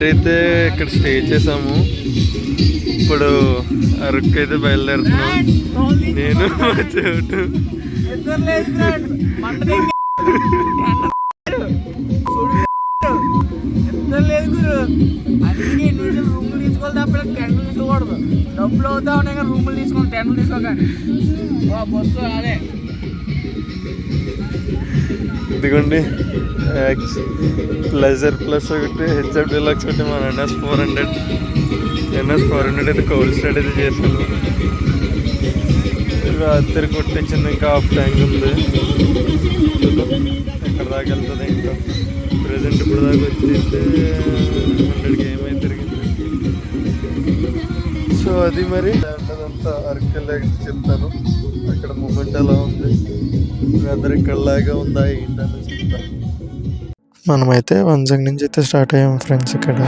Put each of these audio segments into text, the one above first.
అయితే ఇక్కడ స్టే చేసాము. ఇప్పుడు అరకు అయితే బయలుదేరుతున్నాం. నేను మా చోటు. డబ్బులు అవుతా ఉన్నాయి కానీ రూములు తీసుకోండి, టెంట్లు తీసుకోకండి. బస్సు అదే ఇదిగోండి ప్లెజర్ ప్లస్ ఒకటి, హెచ్ఎఫ్ డీలక్స్ ఒకటి, మన NS400 అయితే కోల్డ్ స్టార్ట్ అయితే చేశాను. రాత్రి కొట్టించింది, ఇంకా హాఫ్ ట్యాంక్ ఉంది. ఎక్కడ దాకా వెళ్తుంది ఇంకా. ప్రజెంట్ ఇప్పుడు దాకా వచ్చింది 100 KM తిరిగింది. సో అది మరి అంతా అరకెళ్ళాక చెప్తాను. అక్కడ మూమెంట్ ఎలా ఉంది, వెదర్ ఇక్కడలాగా ఉందా ఏంటని చెప్తాను. మనమైతే వంజంగ్ నుంచి అయితే స్టార్ట్ అయ్యాము ఫ్రెండ్స్. ఇక్కడ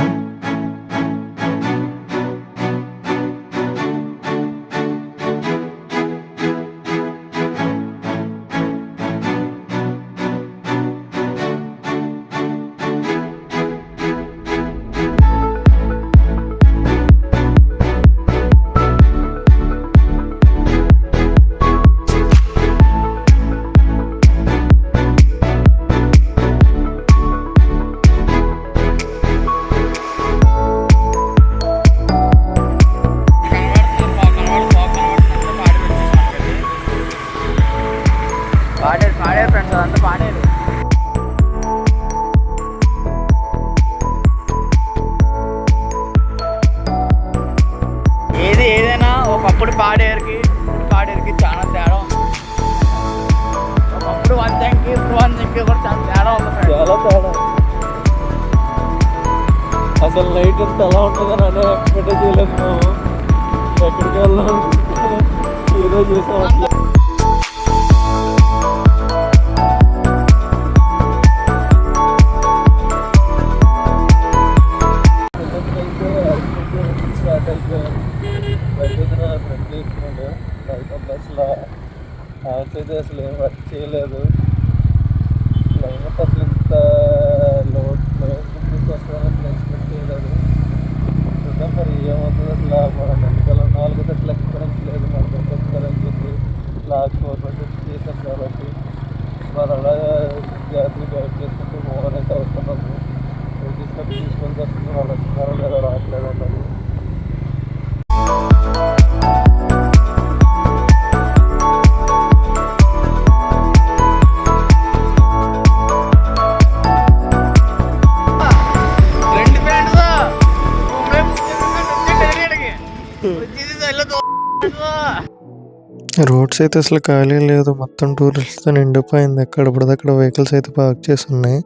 ఏదైనా ఒకప్పుడు పాడేరుకి చాలా తేడా ఉంది. ఒకప్పుడు వంజంకి ఇప్పుడు వంజంకి కూడా చాలా తేడా ఉంది. చాలా తేడా. అసలు నైట్ అంతా ఎలా ఉంటుందని అనే ఎక్స్పెక్ట్ చేయలేదు మేము. ఎక్కడికి వెళ్ళాం ఏదో చేసాం. బస్సులో హౌస్ అయితే అసలు ఏం వర్క్ చేయలేదు. క్లైమేట్ అసలు ఇంత లోడ్ వస్తుందని ఎక్స్పెక్ట్ చేయలేదు. చూద్దాం మరి ఏమవుతుంది. అసలు మన వెనకాల 4 గంటల ఎక్స్పీరియన్స్ లేదు, మనకు ఎక్స్పీరియన్స్ ఉంది. లాస్ట్ 4 చేసాం కాబట్టి మరి అలా జాగ్రత్తగా గైడ్ చేసుకుంటూ ఓవర్ అయితే అవుతున్నాము. తీసుకొని వస్తుంది, వాళ్ళు వస్తున్నారో లేదో రావట్లేదు అన్నది. రోడ్స్ అయితే అసలు ఖాళీ లేదు, మొత్తం టూరిస్ట్తో నిండిపోయింది. ఎక్కడపడదక్కడ వెహికల్స్ అయితే పార్క్ చేసి ఉన్నాయి.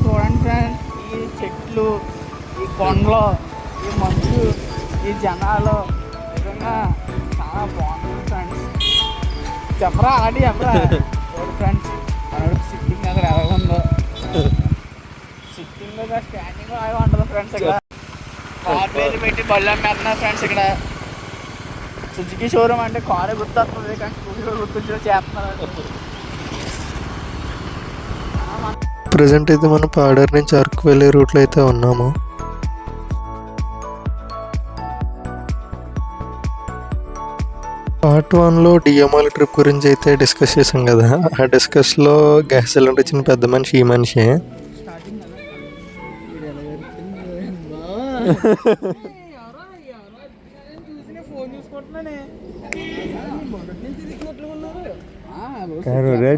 చూడండి ఫ్రెండ్స్, ఈ చెట్లు, ఈ కొండలు, ఈ మంచు, ఈ జనాలు నిజంగా చాలా బాగుంటుంది ఫ్రెండ్స్. చెప్పరా అలాంటి చెప్పరా. చూడు ఫ్రెండ్స్, మనకు సిట్టింగ్ అక్కడ ఎలా ఉందో, సిట్టింగ్ స్టాండింగ్ అలాగే ఉంటుంది ఫ్రెండ్స్. ఇక్కడ కార్ పేరు పెట్టి బళ్ళు అమ్మేస్తున్నారు ఫ్రెండ్స్. ఇక్కడ సుజుకి షోరూమ్ అంటే కారే గుర్తొస్తుంది కానీ స్కూటీ గుర్తొచ్చి చేస్తున్నారు. ప్రజెంట్ అయితే మనం పాడేరు నుంచి అరకు వెళ్ళే రూట్లో అయితే ఉన్నాము. పార్ట్ 1లో డిఎంఆర్ ట్రిప్ గురించి అయితే డిస్కస్ చేసాం కదా. ఆ డిస్కస్లో గ్యాస్ సిలిండర్ ఇచ్చిన పెద్ద మనిషి ఈ మనిషి.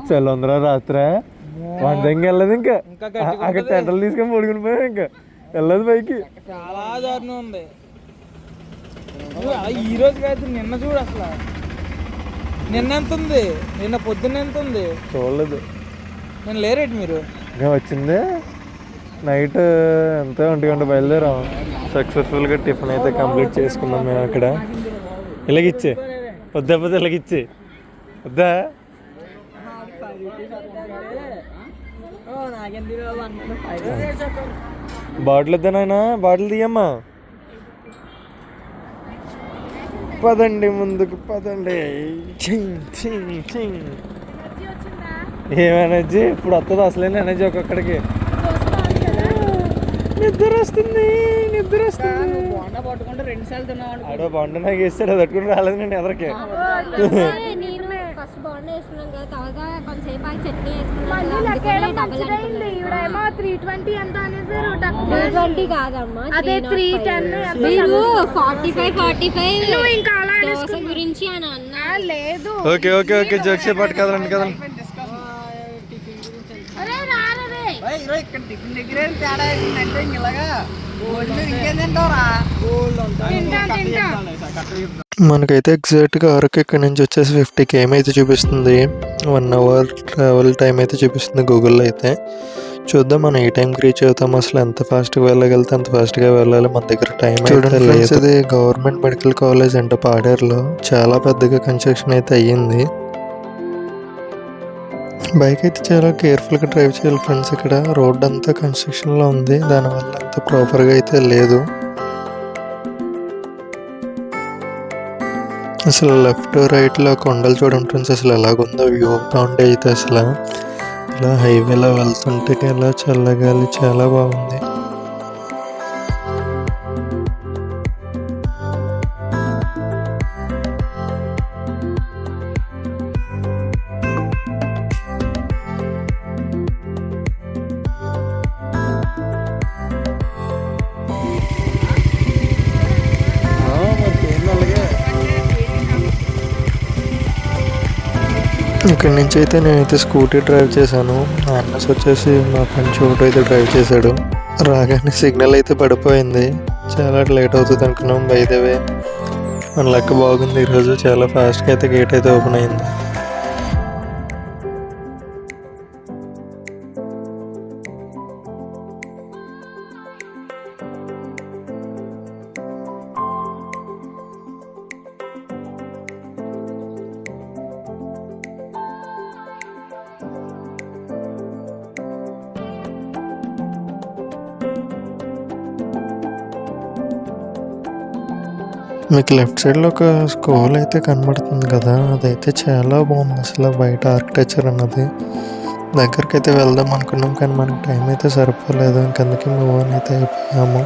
చల్లందరూ రాత్రే వందంగా వెళ్ళదు. ఇంకా అక్కడ టెంటలు తీసుకొని పడుకుని పోయా. ఇంకా వెళ్ళదు పైకి. చాలా దారుణం ఉంది. ఈ రోజు కాదు, నిన్న చూడు అసలు. నిన్న ఎంత ఉంది, నిన్న పొద్దున్న ఎంత ఉంది చూడలేదు. నేను లేరేటి మీరు వచ్చింది నైట్ ఎంత 1 గంట బయలుదేరాం. సక్సెస్ఫుల్గా టిఫిన్ అయితే కంప్లీట్ చేసుకున్నాం మేము. అక్కడ ఇలాగిచ్చే వద్దా పోతే ఇలాగిచ్చే వద్దా. బాటిల్ ఇద్దానైనా బాటిల్ తీయమ్మా. పదండి ముందుకు పదండి. ఏం ఎనర్జీ ఇప్పుడు వస్తుంది అసలేని ఎనర్జీ ఒక్కొక్కడికి. నిద్ర వస్తుంది నిద్ర వస్తుంది. బోండా పట్టుకుంటే 2 సార్లు తిన్నావు. ఆడో బాగుంటే నాకు వేస్తాడు అది పట్టుకుని రాలేదు నేను ఎదరికి. ఫస్ట్ బాగుండే వేసుకున్నాం కదా, తర్వాత కొంచెంసేపు ఆగి చట్నీ వేసుకున్నాం. 320 ఎంత అనేసి 320 కాదమ్మా, అదే 310. మీరు 45 ఇంకా అలా దోశ గురించి అని అన్నా. లేదు. ఓకే ఓకే ఓకే జోక్స్ పాటు కదలండి కదండి. ఇక్కడ టిఫిన్ దగ్గరే తేడా అంటే ఇలాగా ఇంకేం తింటావురా. మనకైతే ఎగ్జాక్ట్గా అరకు ఇక్కడ నుంచి వచ్చేసి 50 km అయితే చూపిస్తుంది. 1 hour ట్రావెల్ టైం అయితే చూపిస్తుంది గూగుల్లో అయితే. చూద్దాం మనం ఏ టైంకి రీచ్ అవుతాం, అసలు ఎంత ఫాస్ట్గా వెళ్ళగలితే అంత ఫాస్ట్గా వెళ్ళాలి. మన దగ్గర టైం చూడండి. ఇది గవర్నమెంట్ మెడికల్ కాలేజ్ అంటే పాడేరులో చాలా పెద్దగా కన్స్ట్రక్షన్ అయితే అయ్యింది. బైక్ అయితే చాలా కేర్ఫుల్గా డ్రైవ్ చేయాలి ఫ్రెండ్స్. ఇక్కడ రోడ్ అంతా కన్స్ట్రక్షన్లో ఉంది, దానివల్ల అంత ప్రాపర్గా అయితే లేదు. అసలు లెఫ్ట్ రైట్లో కొండలు చూడండి ఫ్రెండ్స్, అసలు ఎలాగుందో వ్యూ పాయింట్ అయితే. అసలు ఇలా హైవేలో వెళ్తుంటే ఇలా చల్లగాలి చాలా బాగుంది. ఇక్కడి నుంచి అయితే నేనైతే స్కూటీ డ్రైవ్ చేశాను. మా అన్నస్ వచ్చేసి మా ఫ్రెండ్ చోటు అయితే డ్రైవ్ చేశాడు. రాగానే సిగ్నల్ అయితే పడిపోయింది, చాలా లేట్ అవుతుంది అనుకున్నాం. బై ద వే మన లెక్క బాగుంది, ఈరోజు చాలా ఫాస్ట్గా అయితే గేట్ అయితే ఓపెన్ అయింది. మీకు లెఫ్ట్ సైడ్లో ఒక స్కూల్ అయితే కనబడుతుంది కదా, అదైతే చాలా బాగుంది అసలు. బయట ఆర్కిటెక్చర్ అన్నది దగ్గరికి అయితే వెళ్దాం అనుకున్నాం, కానీ మనకి టైం అయితే సరిపోలేదు. ఇంకందుకే మూవ్ ఆన్ అయితే అయిపోయాము.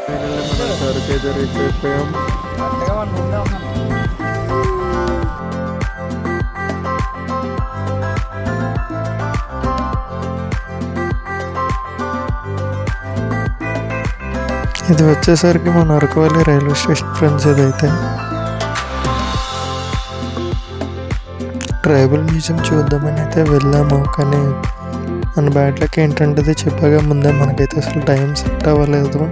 ఇది వచ్చేసరికి మన అరకువల్లి రైల్వే స్టేషన్ ఫ్రెండ్స్. ఇదైతే ట్రైబల్ మ్యూజియం చూద్దామని అయితే వెళ్ళాము, కానీ మన బ్యాట్లకి ఏంటంటే చెప్పగా ముందే మనకైతే అసలు టైం సెట్ అవ్వలేదు.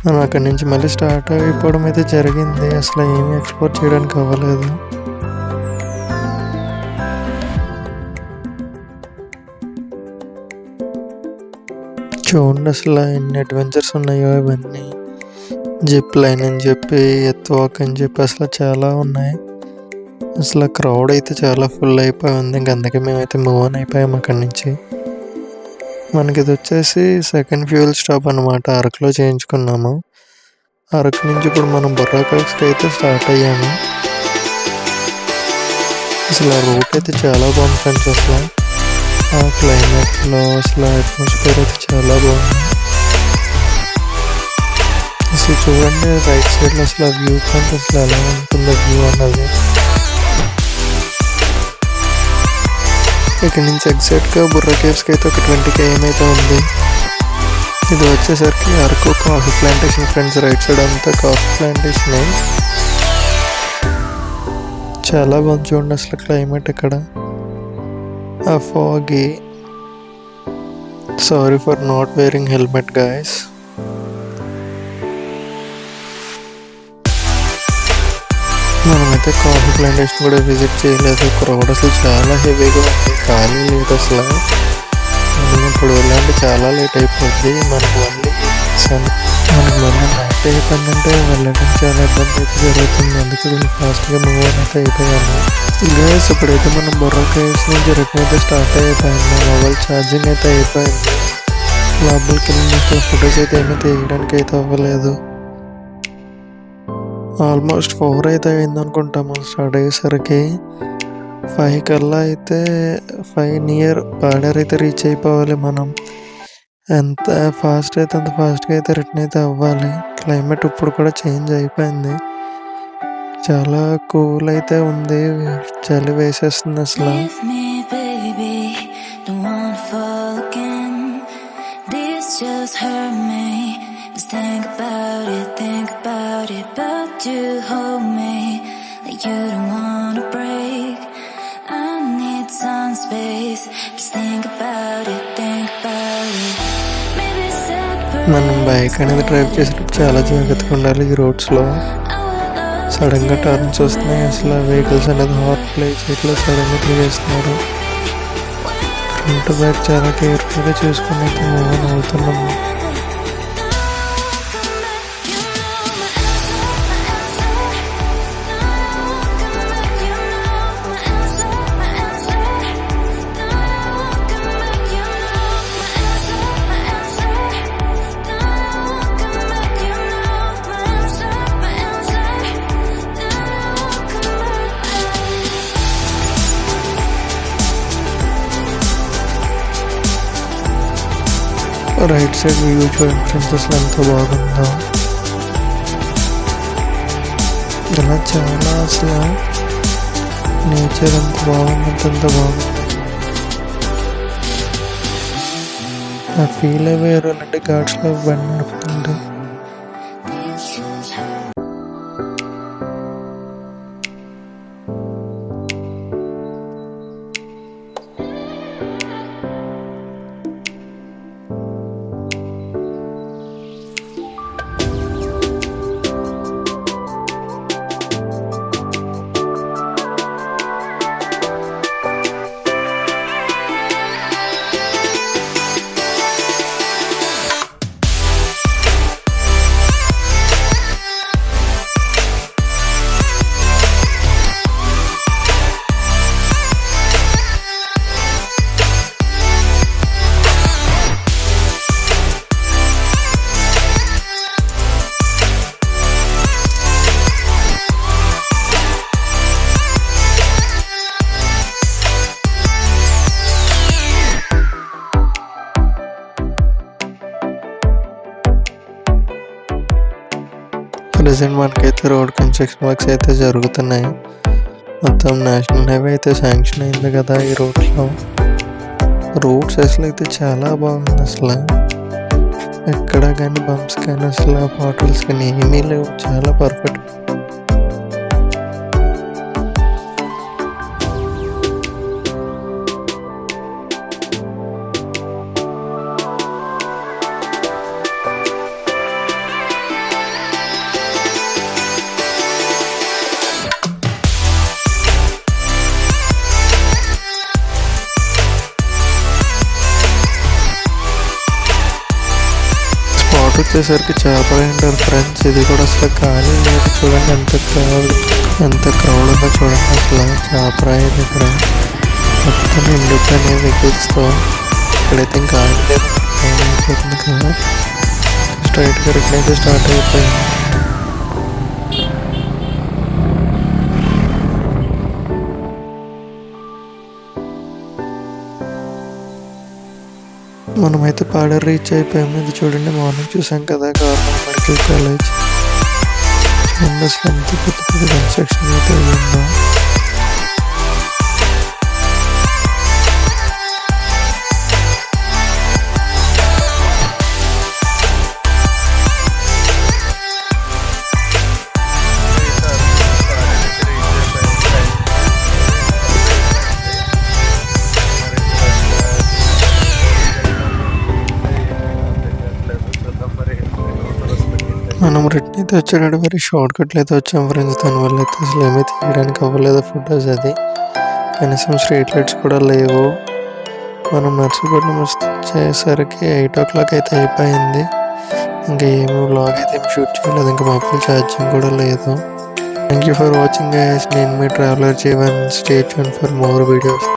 మనం అక్కడి నుంచి మళ్ళీ స్టార్ట్ అయిపోవడం అయితే జరిగింది, అసలు ఏమీ ఎక్స్ప్లోర్ చేయడానికి అవ్వలేదు. చూడండి అసలు ఎన్ని అడ్వెంచర్స్ ఉన్నాయో. ఇవన్నీ జిప్ లైన్ అని చెప్పి, ఎత్ వాక్ అని చెప్పి అసలు చాలా ఉన్నాయి. అసలు క్రౌడ్ అయితే చాలా ఫుల్ అయిపోయి ఉంది. ఇంక అందుకే మేమైతే మూవ్ ఆన్ అయిపోయాము అక్కడి నుంచి. మనకి ఇది వచ్చేసి సెకండ్ ఫ్యూయల్ స్టాప్ అనమాట, అరకులో చేయించుకున్నాము. అరకు నుంచి ఇప్పుడు మనం బొర్రా కేవ్స్కి అయితే స్టార్ట్ అయ్యాము. అసలు ఆ రూట్ అయితే చాలా బాగుంది ఫ్రెండ్స్. అసలు ఆ క్లైమేట్లో అసలు అట్మాస్ఫియర్ అయితే చాలా బాగుంది. అసలు చూడండి రైట్ సైడ్లో అసలు వ్యూ పాయింట్ అసలు ఎలా ఉంటుందో వ్యూ అన్నది. ఇక్కడ నుంచి ఎగ్జాక్ట్గా బుర్రా కేవ్స్కి అయితే ఒక 20 km అయితే ఉంది. ఇది వచ్చేసరికి Araku coffee plantation friends. Right side అంతా కాఫీ ప్లాంటేషన్. చాలా బాగుంది చూడండి అసలు క్లైమేట్ ఇక్కడ. A foggy. Sorry for not wearing helmet guys. మనమైతే కాఫీ ప్లాంటేషన్ కూడా విజిట్ చేయలేదు. క్రౌడ్ అసలు చాలా హెవీగా ఉంది, ఖాళీ లేదు అసలు. మనం ఇప్పుడు వెళ్ళాలంటే చాలా లేట్ అయిపోద్ది. మనకు మళ్ళీ నైట్ అయిపోయిందంటే వెళ్ళడం చాలా ఇబ్బంది అయితే జరుగుతుంది. అందుకే కొంచెం ఫాస్ట్గా మూవ్ ఆన్ అయితే అయిపోయాము. గైస్ ఇప్పుడైతే మనం బొర్రా కేవ్స్ నుంచి రిటర్న్ అయితే స్టార్ట్ అయిపోయింది. మొబైల్ ఛార్జింగ్ అయితే అయిపోయింది. లోపలికి వెళ్ళి అసలు ఫొటోస్ అయితే ఏమీ తీయడానికి అయితే అవ్వలేదు. ఆల్మోస్ట్ 4 అయితే అయింది అనుకుంటాము స్టార్ట్ అయ్యేసరికి. 5 కల్లా అయితే 5 నియర్ పాడేరు అయితే రీచ్ అయిపోవాలి మనం. ఎంత ఫాస్ట్ అయితే అంత ఫాస్ట్గా అయితే రిటర్న్ అయితే అవ్వాలి. క్లైమేట్ ఇప్పుడు కూడా చేంజ్ అయిపోయింది, చాలా కూల్ అయితే ఉంది, చలి వేసేస్తుంది అసలు. Leave me, baby, don't wanna fall again. This just hurt me. Just think about it, but you hold me like you don't wanna break. I need some space. Just think about it. Maybe separate. మనం bike అనేది drive చేసేటప్పుడు చాలా జాగ్రత్తగా ఉండాలి ఈ రోడ్స్లో. సడన్గా turns వస్తున్నాయి, అసలు వెహికల్స్ అనేది హార్న్ ప్లే చేయట్లేదు, సడన్గా తిరిగేస్తున్నారు. ఫ్రంట్ బ్యాక్ చాలా కేర్ఫుల్గా చూసుకుని అయితే మూవ్ ఆన్ అవుతున్నాము. రైట్ సైడ్ వ్యూ చూడండి ఫ్రెండ్స్, అసలు ఎంత బాగుందో. ఇలా చాలా అసలు నేచర్ ఎంత బాగుందంటే అంత బాగుంది. ఆ ఫీల్ వేరు అంటే ఘాట్స్లో బండి నడుపుతుంటే. ప్రజెంట్ మనకైతే రోడ్ కన్స్ట్రక్షన్ వర్క్స్ అయితే జరుగుతున్నాయి. మొత్తం నేషనల్ హైవే అయితే శాంక్షన్ అయింది కదా ఈ రోడ్లో. రోడ్స్ అసలు అయితే చాలా బాగుంది, అసలు ఎక్కడ కానీ బంప్స్ కానీ అసలు బాటిల్స్ కానీ ఏమీ లేవు, చాలా పర్ఫెక్ట్. వచ్చేసరికి చేపలు అంటారు ఫ్రెండ్స్. ఇది కూడా అసలు ఖాళీ లేదు, చూడండి ఎంత క్రౌడ్ ఉందో చూడండి. అసలు చేపరాయి దగ్గర మొత్తం నిండిపోయినాయి వెహికల్స్తో. ఇక్కడైతే ఇంకా ఆగలేదు, టైం అయిపోతుంది కదా. స్ట్రైట్గా రిటర్న్ అయితే స్టార్ట్ అయిపోయింది. మనమైతే పాడేరు రీచ్ అయిపోయాము. ఇది చూడండి, మార్నింగ్ చూసాం కదా గవర్నమెంట్ మెడికల్ కాలేజ్. చూడండి అసలు ఎంత పెద్ద పెద్ద కన్స్ట్రక్షన్ అయితే అయ్యిందో. మనం రిటర్న్ అయితే వచ్చేటప్పుడు మరి షార్ట్ కట్లు అయితే వచ్చాం ఫ్రెండ్స్. దానివల్ల అయితే అసలు ఏమీ తీయడానికి అవ్వలేదు ఫొటోస్. అది కనీసం స్ట్రీట్ లైట్స్ కూడా లేవు. మనం నర్సీపట్నం వచ్చేసరికి 8 o'clock అయితే అయిపోయింది. ఇంకా ఏమి వ్లాగ్ అయితే ఏమి షూట్ చేయలేదు, ఇంకా మొబైల్ ఛార్జింగ్ కూడా లేదు. Thank you for watching guys. నేను మీ traveller Jeevan. Stay tune for more videos.